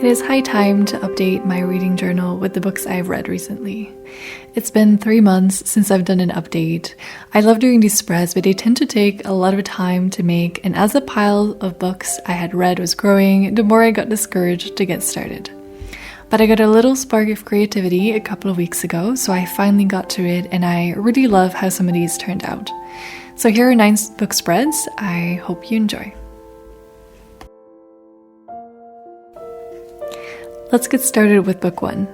It is high time to update my reading journal with the books I've read recently. It's been 3 months since I've done an update. I love doing these spreads, but they tend to take a lot of time to make, and as the pile of books I had read was growing, the more I got discouraged to get started. But I got a little spark of creativity a couple of weeks ago, so I finally got to it, and I really love how some of these turned out. So here are 9 book spreads. I hope you enjoy. Let's get started with book 1,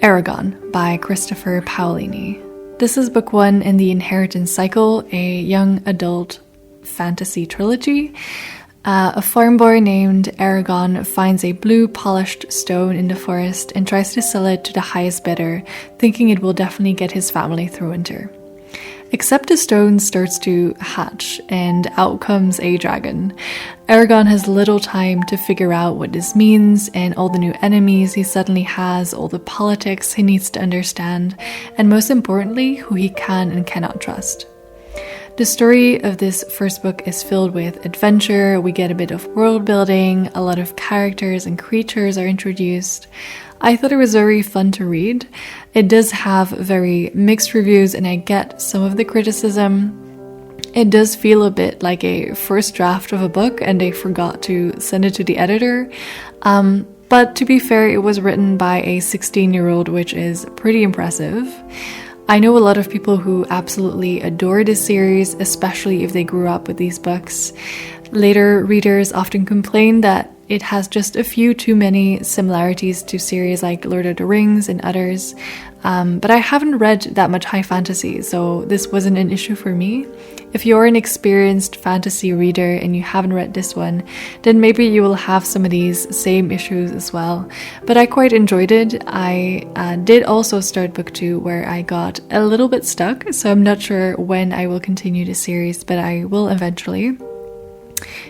Eragon by Christopher Paolini. This is book 1 in the Inheritance Cycle, a young adult fantasy trilogy. A farm boy named Eragon finds a blue polished stone in the forest and tries to sell it to the highest bidder, thinking it will definitely get his family through winter. Except the stone starts to hatch, and out comes a dragon. Eragon has little time to figure out what this means, and all the new enemies he suddenly has, all the politics he needs to understand, and most importantly, who he can and cannot trust. The story of this first book is filled with adventure. We get a bit of world building, a lot of characters and creatures are introduced. I thought it was very fun to read. It does have very mixed reviews, and I get some of the criticism. It does feel a bit like a first draft of a book and they forgot to send it to the editor. But to be fair, it was written by a 16-year-old, which is pretty impressive. I know a lot of people who absolutely adore this series, especially if they grew up with these books. Later readers often complain that it has just a few too many similarities to series like Lord of the Rings and others. But I haven't read that much high fantasy, so this wasn't an issue for me. If you're an experienced fantasy reader and you haven't read this one, then maybe you will have some of these same issues as well. But I quite enjoyed it. I did also start book 2 where I got a little bit stuck, so I'm not sure when I will continue the series, but I will eventually.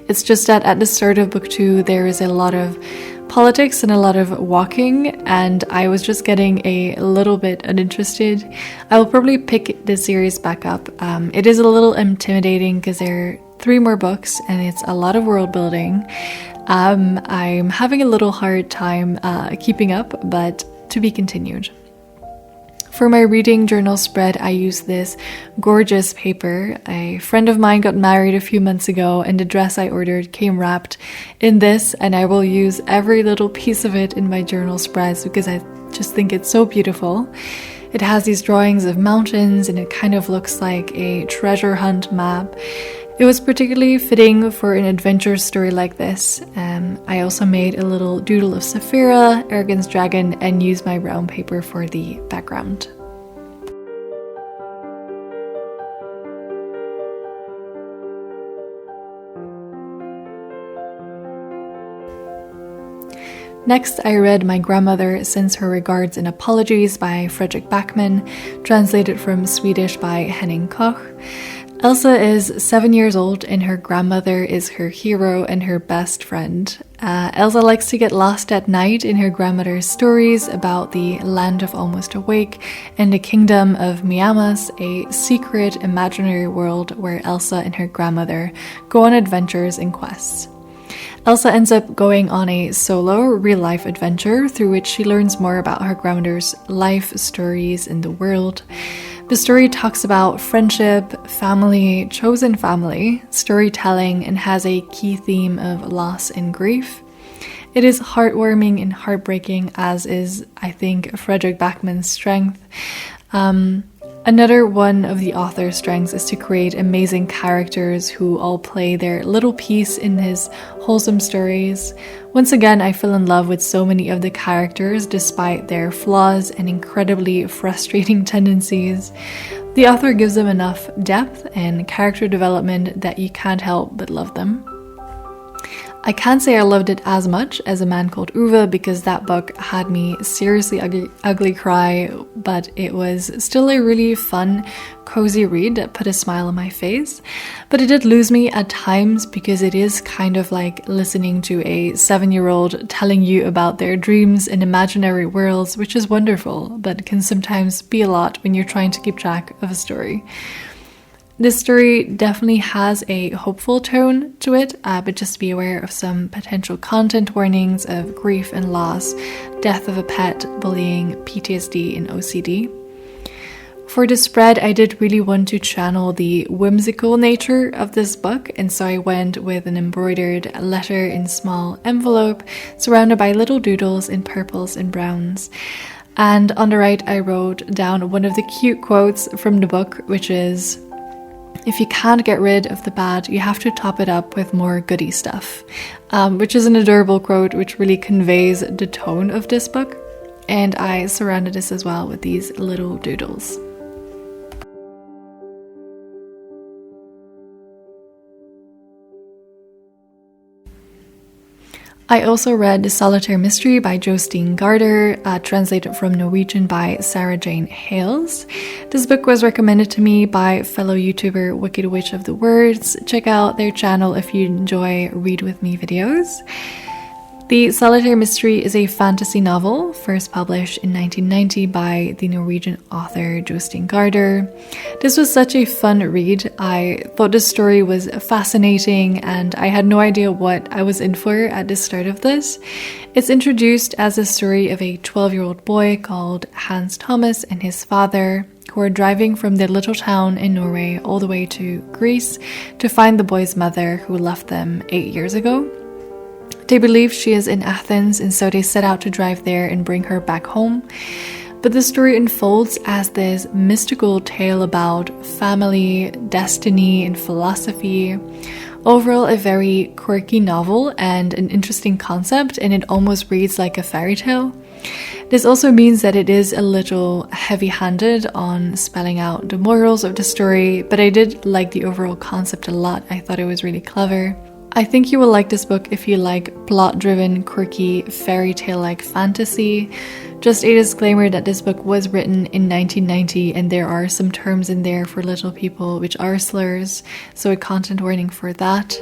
It's just that at the start of book 2 there is a lot of politics and a lot of walking, and I was just getting a little bit uninterested. I will probably pick this series back up. It is a little intimidating because there are 3 more books and it's a lot of world building. I'm having a little hard time keeping up, but to be continued. For my reading journal spread, I used this gorgeous paper. A friend of mine got married a few months ago, and the dress I ordered came wrapped in this, and I will use every little piece of it in my journal spreads because I just think it's so beautiful. It has these drawings of mountains, and it kind of looks like a treasure hunt map. It was particularly fitting for an adventure story like this. I also made a little doodle of Saphira, Eragon's dragon, and used my brown paper for the background. Next, I read My Grandmother Sends Her Regards and Apologies by Fredrik Backman, translated from Swedish by Henning Koch. Elsa is 7 years old and her grandmother is her hero and her best friend. Elsa likes to get lost at night in her grandmother's stories about the Land of Almost Awake and the Kingdom of Miamas, a secret imaginary world where Elsa and her grandmother go on adventures and quests. Elsa ends up going on a solo, real-life adventure through which she learns more about her grandmother's life stories in the world. The story talks about friendship, family, chosen family, storytelling, and has a key theme of loss and grief. It is heartwarming and heartbreaking, as is, I think, Fredrik Backman's strength. Another one of the author's strengths is to create amazing characters who all play their little piece in his wholesome stories. Once again, I fell in love with so many of the characters despite their flaws and incredibly frustrating tendencies. The author gives them enough depth and character development that you can't help but love them. I can't say I loved it as much as A Man Called Ove because that book had me seriously ugly cry, but it was still a really fun, cozy read that put a smile on my face. But it did lose me at times because it is kind of like listening to a 7-year-old telling you about their dreams and imaginary worlds, which is wonderful, but can sometimes be a lot when you're trying to keep track of a story. This story definitely has a hopeful tone to it, but just be aware of some potential content warnings of grief and loss, death of a pet, bullying, PTSD, and OCD. For the spread, I did really want to channel the whimsical nature of this book, and so I went with an embroidered letter in small envelope surrounded by little doodles in purples and browns. And on the right, I wrote down one of the cute quotes from the book, which is, "If you can't get rid of the bad, you have to top it up with more goody stuff," which is an adorable quote which really conveys the tone of this book. And I surrounded this as well with these little doodles. I also read The Solitaire Mystery by Jostein Gaarder, translated from Norwegian by Sarah Jane Hales. This book was recommended to me by fellow YouTuber Wicked Witch of the Words. Check out their channel if you enjoy Read With Me videos. The Solitaire Mystery is a fantasy novel, first published in 1990 by the Norwegian author Jostein Gaarder. This was such a fun read. I thought the story was fascinating and I had no idea what I was in for at the start of this. It's introduced as a story of a 12-year-old boy called Hans Thomas and his father, who are driving from their little town in Norway all the way to Greece to find the boy's mother who left them 8 years ago. They believe she is in Athens, and so they set out to drive there and bring her back home. But the story unfolds as this mystical tale about family, destiny, and philosophy. Overall, a very quirky novel and an interesting concept, and it almost reads like a fairy tale. This also means that it is a little heavy-handed on spelling out the morals of the story, but I did like the overall concept a lot. I thought it was really clever. I think you will like this book if you like plot-driven, quirky, fairy tale-like fantasy. Just a disclaimer that this book was written in 1990 and there are some terms in there for little people which are slurs, so a content warning for that.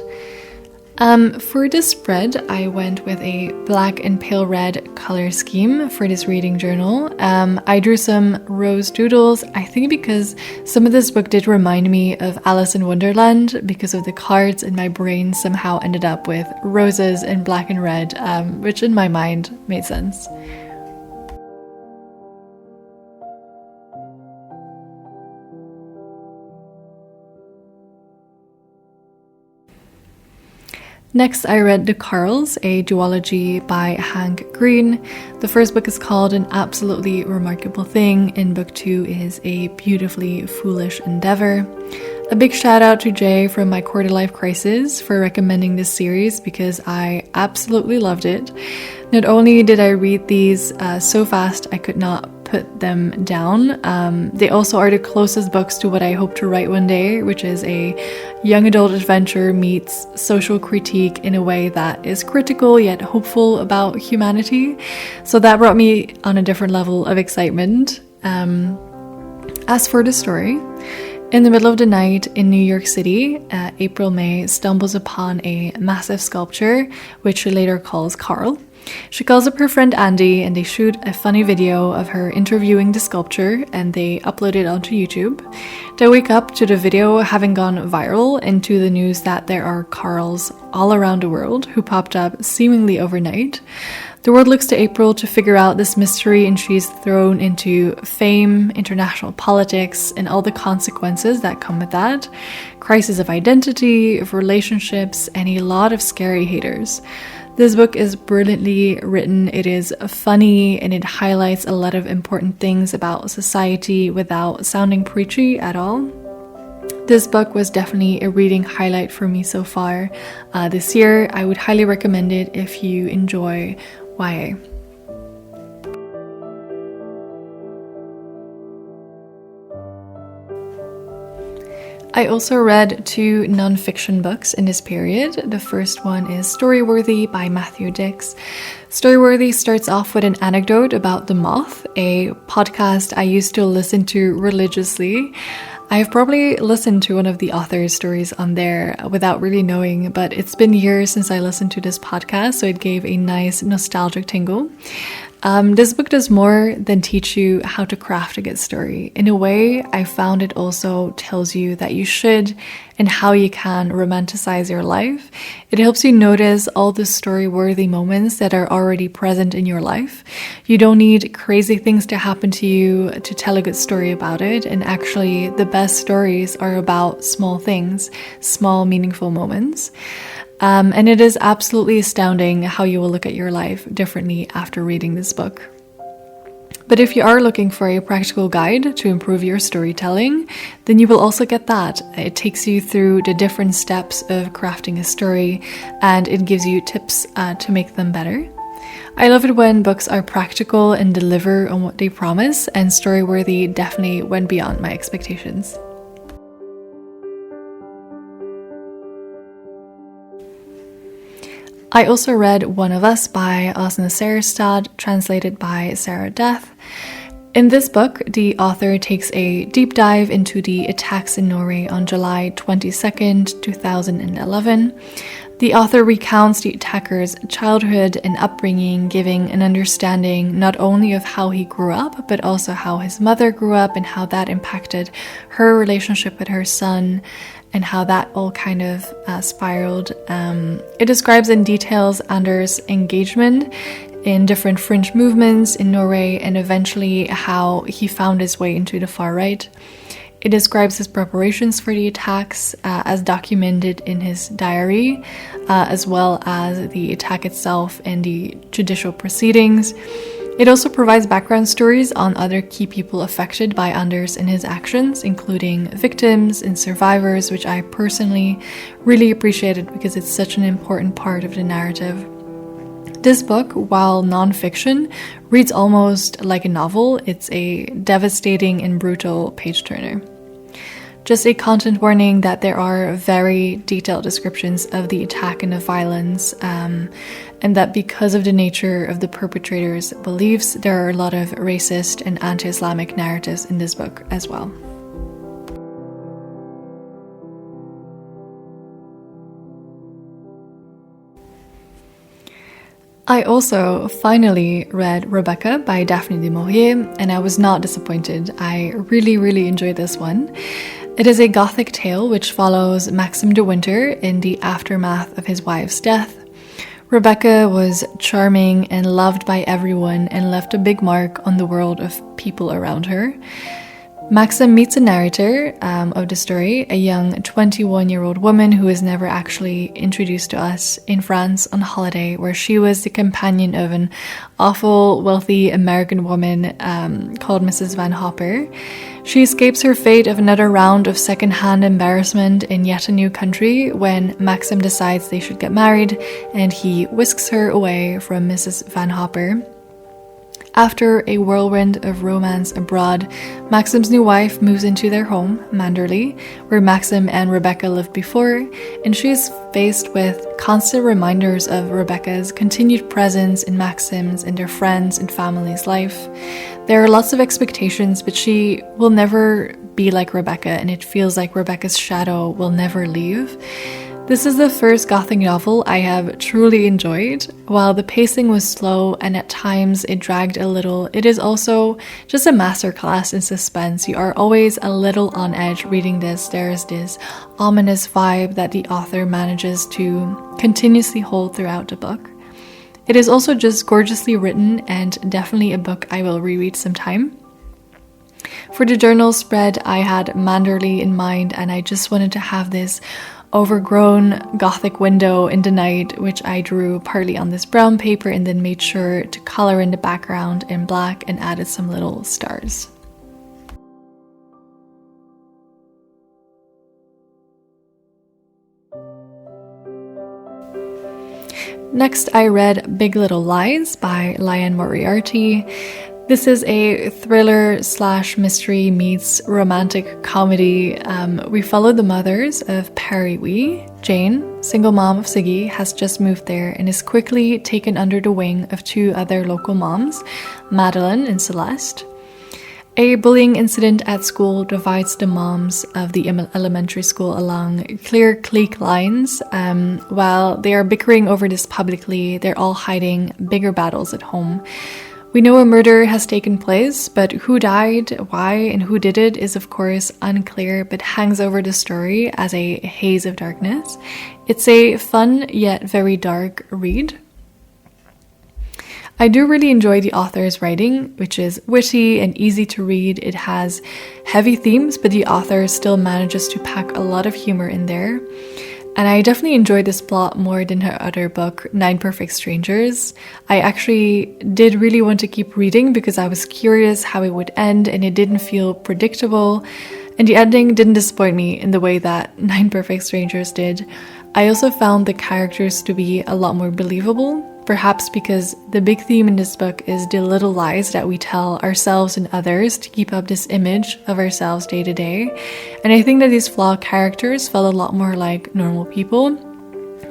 For this spread, I went with a black and pale red color scheme for this reading journal. I drew some rose doodles, I think because some of this book did remind me of Alice in Wonderland because of the cards, and my brain somehow ended up with roses in black and red, which in my mind made sense. Next, I read The Carls, a duology by Hank Green. The first book is called An Absolutely Remarkable Thing, and book 2 is A Beautifully Foolish Endeavor. A big shout out to Jay from My Quarter Life Crisis for recommending this series because I absolutely loved it. Not only did I read these so fast I could not put them down, they also are the closest books to what I hope to write one day, which is a young adult adventure meets social critique in a way that is critical yet hopeful about humanity. So that brought me on a different level of excitement. As for the story, in the middle of the night in New York City, April May stumbles upon a massive sculpture, which she later calls Carl. She calls up her friend Andy and they shoot a funny video of her interviewing the sculpture and they upload it onto YouTube. They wake up to the video having gone viral and to the news that there are Carls all around the world who popped up seemingly overnight. The world looks to April to figure out this mystery and she's thrown into fame, international politics, and all the consequences that come with that. Crisis of identity, of relationships, and a lot of scary haters. This book is brilliantly written, it is funny, and it highlights a lot of important things about society without sounding preachy at all. This book was definitely a reading highlight for me so far this year. I would highly recommend it if you enjoy YA. I also read 2 non-fiction books in this period. The first one is Storyworthy by Matthew Dix. Storyworthy starts off with an anecdote about The Moth, a podcast I used to listen to religiously. I've probably listened to one of the author's stories on there without really knowing, but it's been years since I listened to this podcast, so it gave a nice nostalgic tingle. This book does more than teach you how to craft a good story. In a way, I found it also tells you that you should and how you can romanticize your life. It helps you notice all the story-worthy moments that are already present in your life. You don't need crazy things to happen to you to tell a good story about it. And actually, the best stories are about small things, small, meaningful moments. And it is absolutely astounding how you will look at your life differently after reading this book. But if you are looking for a practical guide to improve your storytelling, then you will also get that. It takes you through the different steps of crafting a story, and it gives you tips to make them better. I love it when books are practical and deliver on what they promise, and Storyworthy definitely went beyond my expectations. I also read One of Us by Åsne Seierstad, translated by Sarah Death. In this book, the author takes a deep dive into the attacks in Norway on July 22nd, 2011. The author recounts the attacker's childhood and upbringing, giving an understanding not only of how he grew up, but also how his mother grew up and how that impacted her relationship with her son, and how that all kind of spiraled. It describes in details Anders' engagement in different fringe movements in Norway and eventually how he found his way into the far right. It describes his preparations for the attacks as documented in his diary, as well as the attack itself and the judicial proceedings. It also provides background stories on other key people affected by Anders and his actions, including victims and survivors, which I personally really appreciated because it's such an important part of the narrative. This book, while non-fiction, reads almost like a novel. It's a devastating and brutal page-turner. Just a content warning that there are very detailed descriptions of the attack and the violence, and that because of the nature of the perpetrator's beliefs, there are a lot of racist and anti-Islamic narratives in this book as well. I also finally read Rebecca by Daphne du Maurier, and I was not disappointed. I really enjoyed this one. It is a gothic tale which follows Maxim de Winter in the aftermath of his wife's death. Rebecca was charming and loved by everyone and left a big mark on the world of people around her. Maxim meets a narrator of the story, a young 21-year-old woman who is never actually introduced to us, in France on holiday, where she was the companion of an awful, wealthy American woman called Mrs. Van Hopper. She escapes her fate of another round of second-hand embarrassment in yet a new country when Maxim decides they should get married, and he whisks her away from Mrs. Van Hopper. After a whirlwind of romance abroad, Maxim's new wife moves into their home, Manderley, where Maxim and Rebecca lived before, and she is faced with constant reminders of Rebecca's continued presence in Maxim's and their friends' and family's life. There are lots of expectations, but she will never be like Rebecca, and it feels like Rebecca's shadow will never leave. This is the first Gothic novel I have truly enjoyed. While the pacing was slow and at times it dragged a little, it is also just a masterclass in suspense. You are always a little on edge reading this. There is this ominous vibe that the author manages to continuously hold throughout the book. It is also just gorgeously written and definitely a book I will reread sometime. For the journal spread, I had Manderley in mind, and I just wanted to have this overgrown Gothic window in the night, which I drew partly on this brown paper and then made sure to color in the background in black and added some little stars. Next, I read Big Little Lies by Liane Moriarty. This is a thriller / mystery meets romantic comedy. We follow the mothers of Perry Wee. Jane, single mom of Siggy, has just moved there and is quickly taken under the wing of two other local moms, Madeline and Celeste. A bullying incident at school divides the moms of the elementary school along clear clique lines. While they are bickering over this publicly, they're all hiding bigger battles at home. We know a murder has taken place, but who died, why, and who did it is of course unclear, but hangs over the story as a haze of darkness. It's a fun yet very dark read. I do really enjoy the author's writing, which is witty and easy to read. It has heavy themes, but the author still manages to pack a lot of humor in there. And I definitely enjoyed this plot more than her other book, 9 Perfect Strangers. I actually did really want to keep reading because I was curious how it would end, and it didn't feel predictable. And the ending didn't disappoint me in the way that 9 Perfect Strangers did. I also found the characters to be a lot more believable, perhaps because the big theme in this book is the little lies that we tell ourselves and others to keep up this image of ourselves day to day. And I think that these flawed characters felt a lot more like normal people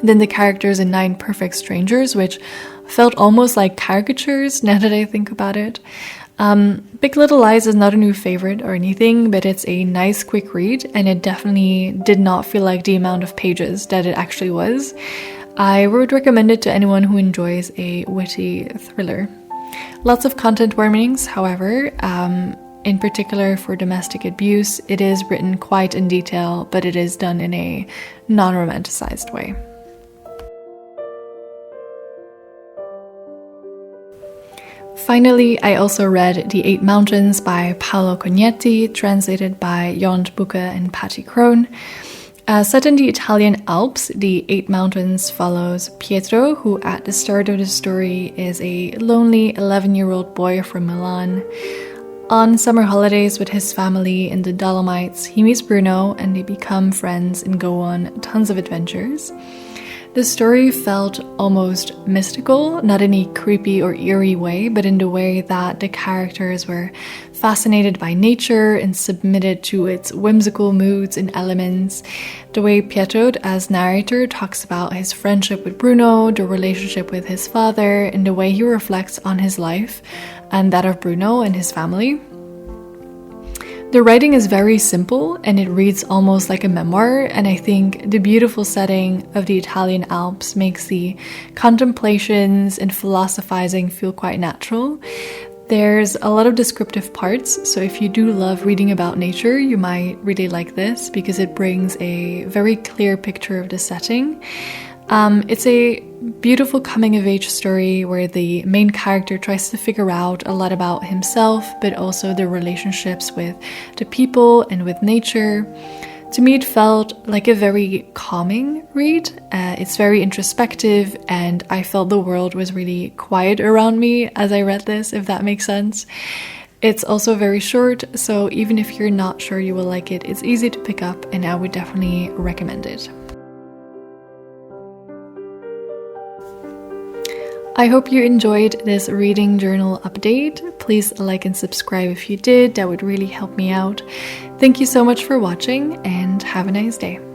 than the characters in 9 Perfect Strangers, which felt almost like caricatures now that I think about it. Big Little Lies is not a new favorite or anything, but it's a nice quick read, and it definitely did not feel like the amount of pages that it actually was. I would recommend it to anyone who enjoys a witty thriller. Lots of content warnings, however, in particular for domestic abuse. It is written quite in detail, but it is done in a non-romanticized way. Finally, I also read The 8 Mountains by Paolo Cognetti, translated by Jon Bucke and Patty Crone. Set in the Italian Alps, The 8 Mountains follows Pietro, who at the start of the story is a lonely 11-year-old boy from Milan. On summer holidays with his family in the Dolomites, he meets Bruno and they become friends and go on tons of adventures. The story felt almost mystical, not in a creepy or eerie way, but in the way that the characters were fascinated by nature and submitted to its whimsical moods and elements. The way Pietro, as narrator, talks about his friendship with Bruno, the relationship with his father, and the way he reflects on his life and that of Bruno and his family. The writing is very simple and it reads almost like a memoir, and I think the beautiful setting of the Italian Alps makes the contemplations and philosophizing feel quite natural. There's a lot of descriptive parts, so if you do love reading about nature, you might really like this because it brings a very clear picture of the setting. It's a beautiful coming-of-age story where the main character tries to figure out a lot about himself, but also the relationships with the people and with nature. To me, it felt like a very calming read. It's very introspective, and I felt the world was really quiet around me as I read this, if that makes sense. It's also very short, so even if you're not sure you will like it, it's easy to pick up, and I would definitely recommend it. I hope you enjoyed this reading journal update. Please like and subscribe if you did, that would really help me out. Thank you so much for watching and have a nice day.